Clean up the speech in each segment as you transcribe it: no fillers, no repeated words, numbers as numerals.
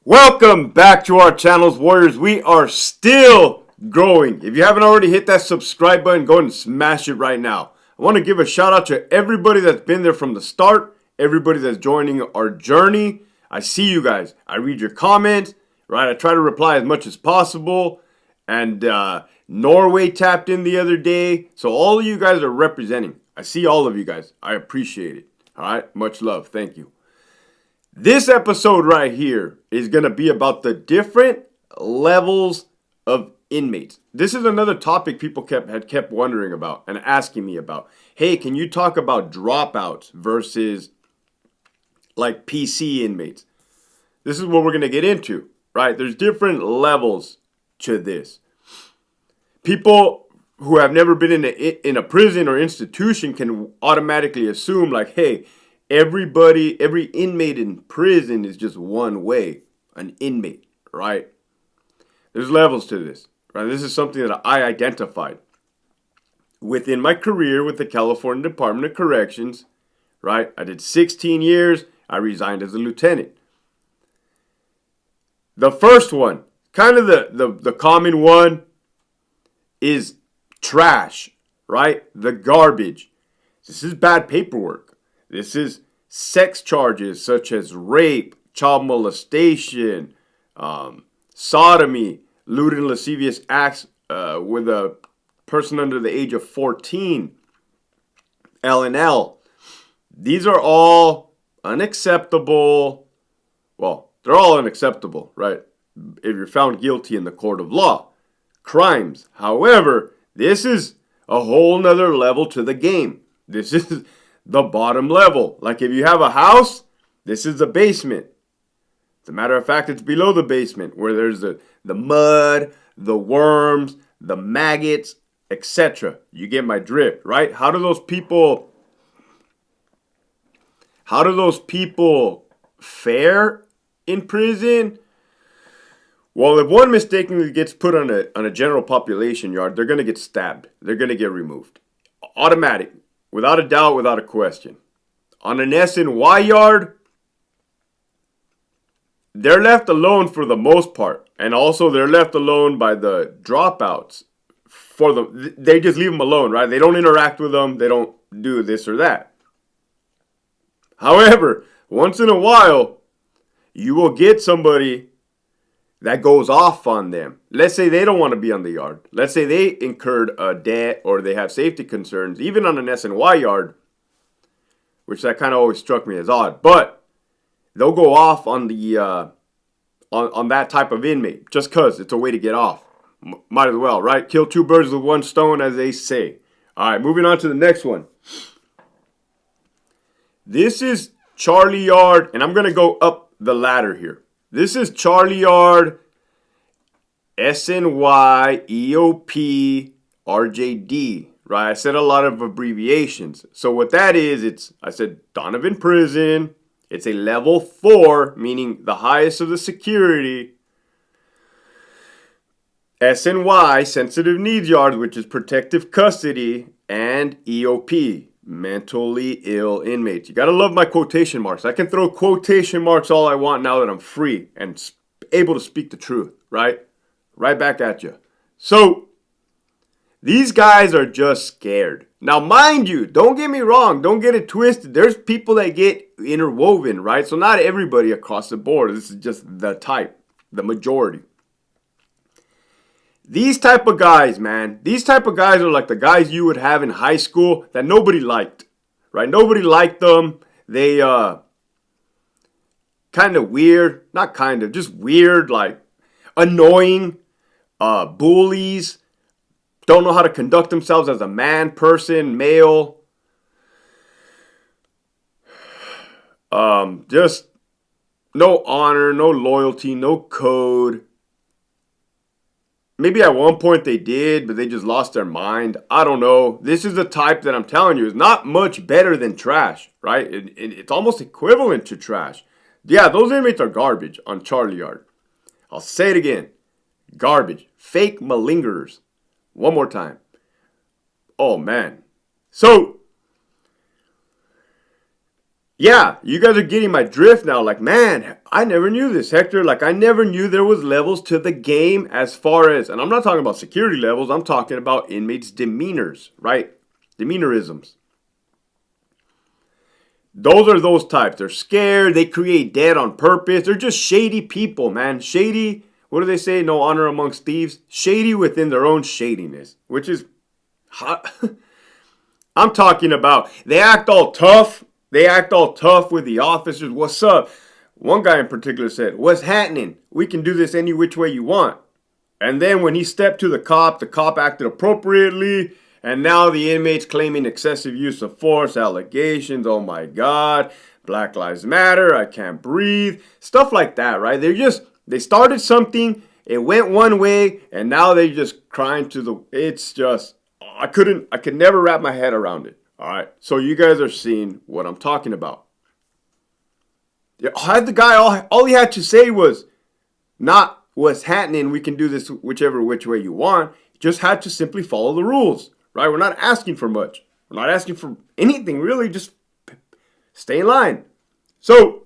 Welcome back to our channels, Warriors. We are still growing. If you haven't already hit that subscribe button, go and smash it right now. I want to give a shout out to everybody that's been there from the start, everybody that's joining our journey. I see you guys. I read your comments, right? I try to reply as much as possible. And Norway tapped in the other day. So all of you guys are representing. I see all of you guys. I appreciate it. All right. Much love. Thank you. This episode right here is going to be about the different levels of inmates. This is another topic people had kept wondering about and asking me about. Hey, can you talk about dropouts versus like PC inmates? This is what we're going to get into, right? There's different levels to this. People who have never been in a prison or institution can automatically assume like, hey, every inmate in prison is just one way, an inmate, right? There's levels to this, right? This is something that I identified within my career with the California Department of Corrections, right? I did 16 years. I resigned as a lieutenant. The first one, kind of the common one, is trash, right? The garbage. This is bad paperwork. This is sex charges such as rape, child molestation, sodomy, lewd and lascivious acts with a person under the age of 14, L&L. These are all unacceptable. Well, they're all unacceptable, right? If you're found guilty in the court of law. Crimes. However, this is a whole nother level to the game. This is the bottom level. Like if you have a house, this is the basement. As a matter of fact, it's below the basement where there's the mud, the worms, the maggots, etc. You get my drift, right? How do those people fare in prison? Well, if one mistakenly gets put on a general population yard, they're going to get stabbed. They're going to get removed. Automatic. Without a doubt, without a question. On an SNY yard, they're left alone for the most part. And also they're left alone by the dropouts. They just leave them alone, right? They don't interact with them. They don't do this or that. However, once in a while, you will get somebody that goes off on them. Let's say they don't want to be on the yard. Let's say they incurred a debt or they have safety concerns, even on an SNY yard, which that kind of always struck me as odd. But they'll go off on the on that type of inmate just because it's a way to get off. Might as well, right? Kill two birds with one stone, as they say. All right, moving on to the next one. This is Charlie Yard, and I'm going to go up the ladder here. This is Charlie Yard, SNY, EOP, RJD, right? I said a lot of abbreviations. So what that is, I said Donovan Prison. It's a level 4, meaning the highest of the security. SNY, Sensitive Needs Yard, which is protective custody, and EOP, mentally ill inmates. You gotta love my quotation marks. I can throw quotation marks all I want now that I'm free and able to speak the truth, right? Right back at you. So, these guys are just scared. Now, mind you, don't get me wrong. Don't get it twisted. There's people that get interwoven, right? So, not everybody across the board. This is just the type, the majority. These type of guys, man, these type of guys are like the guys you would have in high school that nobody liked, right? Nobody liked them. They kind of weird, not kind of, just weird, like annoying, bullies, don't know how to conduct themselves as a man, person, male. Just no honor, no loyalty, no code. Maybe at one point they did, but they just lost their mind. I don't know. This is the type that I'm telling you is not much better than trash, right? It's almost equivalent to trash. Yeah, those inmates are garbage on Charlie Yard. I'll say it again. Garbage. Fake malingerers. One more time. Oh, man. So, Yeah, you guys are getting my drift now. Like, man, I never knew this, Hector. Like, I never knew there was levels to the game as far as, and I'm not talking about security levels. I'm talking about inmates' demeanors, right? Demeanorisms. Those are those types. They're scared. They create debt on purpose. They're just shady people, man. Shady. What do they say? No honor amongst thieves. Shady within their own shadiness, which is hot. I'm talking about they act all tough. They act all tough with the officers. What's up? One guy in particular said, "What's happening? We can do this any which way you want." And then when he stepped to the cop acted appropriately. And now the inmates claiming excessive use of force, allegations. Oh my God. Black Lives Matter. I can't breathe. Stuff like that, right? They started something. It went one way. And now they just crying to the, it's just, I could never wrap my head around it. All right. So you guys are seeing what I'm talking about. Had the guy, all he had to say was not what's happening. We can do this which way you want. He just had to simply follow the rules. Right? We're not asking for much. We're not asking for anything, really. Just stay in line. So,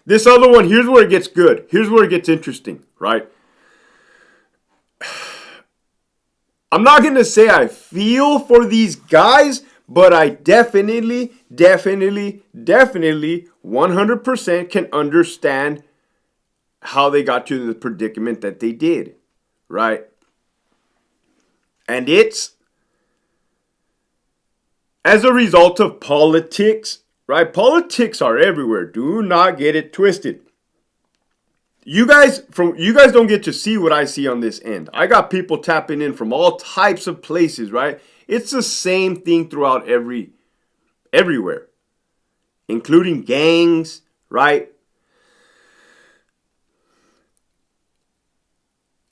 this other one, here's where it gets good. Here's where it gets interesting, right? I'm not going to say I feel for these guys, but I definitely 100% can understand how they got to the predicament that they did, right? And it's as a result of politics, right? Politics are everywhere. Do not get it twisted. You guys don't get to see what I see on this end. I got people tapping in from all types of places, right? It's the same thing throughout everywhere, including gangs, right?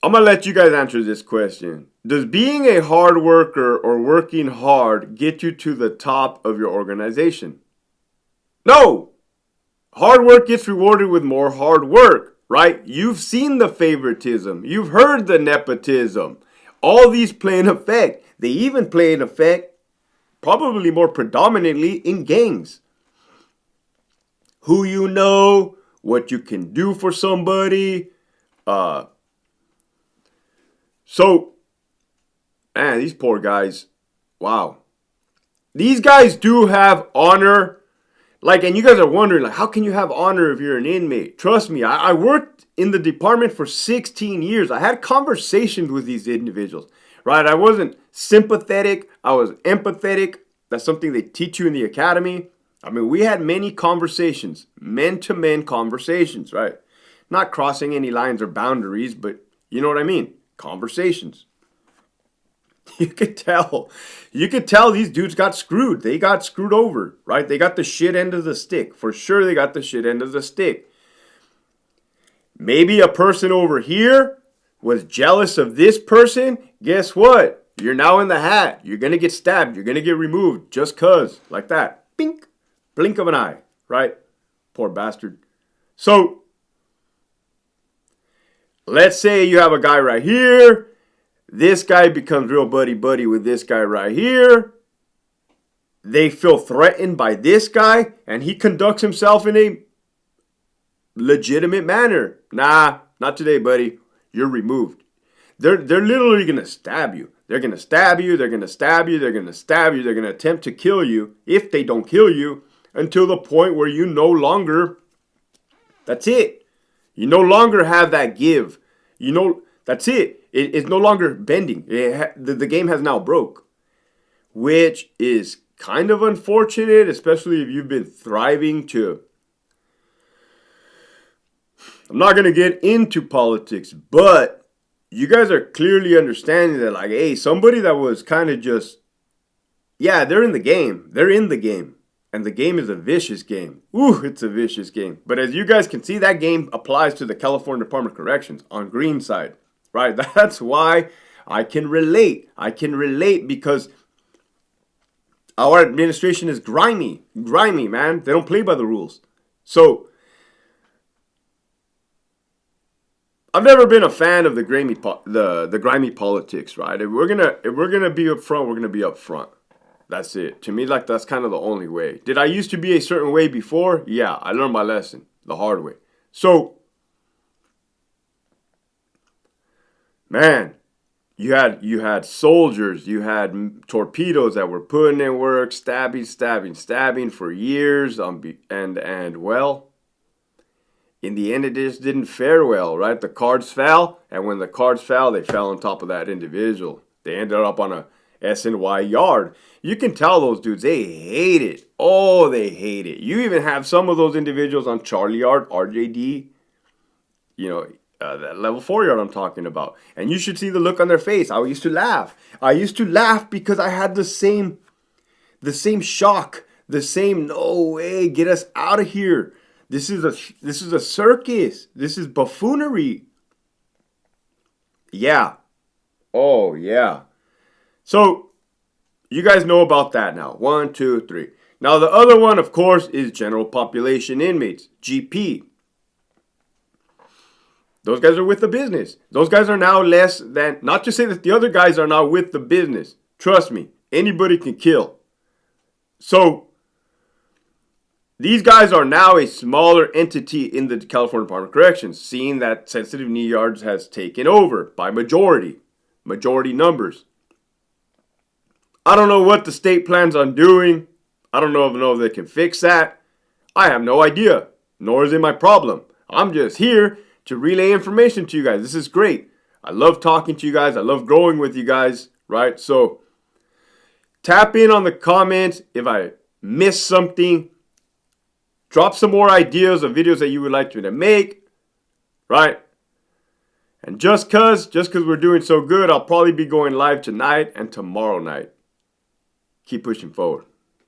I'm going to let you guys answer this question. Does being a hard worker or working hard get you to the top of your organization? No. Hard work gets rewarded with more hard work, right? You've seen the favoritism. You've heard the nepotism. All these play an effect. They even play an effect, probably more predominantly, in gangs. Who you know, what you can do for somebody, So, man, these poor guys, wow. These guys do have honor. Like, and you guys are wondering, like, how can you have honor if you're an inmate? Trust me, I worked in the department for 16 years. I had conversations with these individuals, right? I wasn't sympathetic. I was empathetic. That's something they teach you in the academy. I mean, we had many conversations, men-to-men conversations, right? Not crossing any lines or boundaries, but you know what I mean? Conversations. You could tell these dudes got screwed. They got screwed over, right? They got the shit end of the stick. For sure they got the shit end of the stick. Maybe a person over here was jealous of this person. Guess what? You're now in the hat. You're going to get stabbed. You're going to get removed just cuz. Like that. Bink. Blink of an eye, right? Poor bastard. So, let's say you have a guy right here. This guy becomes real buddy-buddy with this guy right here. They feel threatened by this guy, and he conducts himself in a legitimate manner. Nah, not today, buddy. You're removed. They're literally going to stab you. They're going to stab you. They're going to stab you. They're going to stab you. They're going to attempt to kill you if they don't kill you until the point where you no longer, that's it. You no longer have that give. You know, that's it. It's no longer bending. The game has now broke, which is kind of unfortunate, especially if you've been thriving to. I'm not going to get into politics, but you guys are clearly understanding that, like, hey, somebody that was kind of just, yeah, they're in the game. They're in the game. And the game is a vicious game. Ooh, it's a vicious game. But as you guys can see, that game applies to the California Department of Corrections on green side, right? That's why I can relate. I can relate because our administration is grimy. Grimy, man. They don't play by the rules. So, I've never been a fan of the grimy politics, right? If we're gonna be up front, we're gonna be up front. That's it. To me, like, that's kind of the only way. Did I used to be a certain way before? Yeah, I learned my lesson the hard way. So, man, you had soldiers, you had torpedoes that were putting in work, stabbing for years, and well, in the end, it just didn't fare well, right? The cards fell, and when the cards fell, they fell on top of that individual. They ended up on a SNY yard. You can tell those dudes, they hate it. Oh, they hate it. You even have some of those individuals on Charlie Yard, RJD, you know, that level 4 yard I'm talking about. And you should see the look on their face. I used to laugh. I used to laugh because I had the same shock, the same, no way, get us out of here. This is a circus. This is buffoonery. Yeah. Oh, yeah. So, you guys know about that now. 1, 2, 3. Now, the other one, of course, is general population inmates, GP. Those guys are with the business. Those guys are now less than, not to say that the other guys are not with the business. Trust me, anybody can kill. So, these guys are now a smaller entity in the California Department of Corrections, seeing that sensitive knee yards has taken over by majority numbers. I don't know what the state plans on doing. I don't know if they can fix that. I have no idea, nor is it my problem. I'm just here to relay information to you guys. This is great. I love talking to you guys. I love growing with you guys, right? So tap in on the comments if I missed something. Drop some more ideas of videos that you would like me to make, right? And just cause we're doing so good, I'll probably be going live tonight and tomorrow night. Keep pushing forward.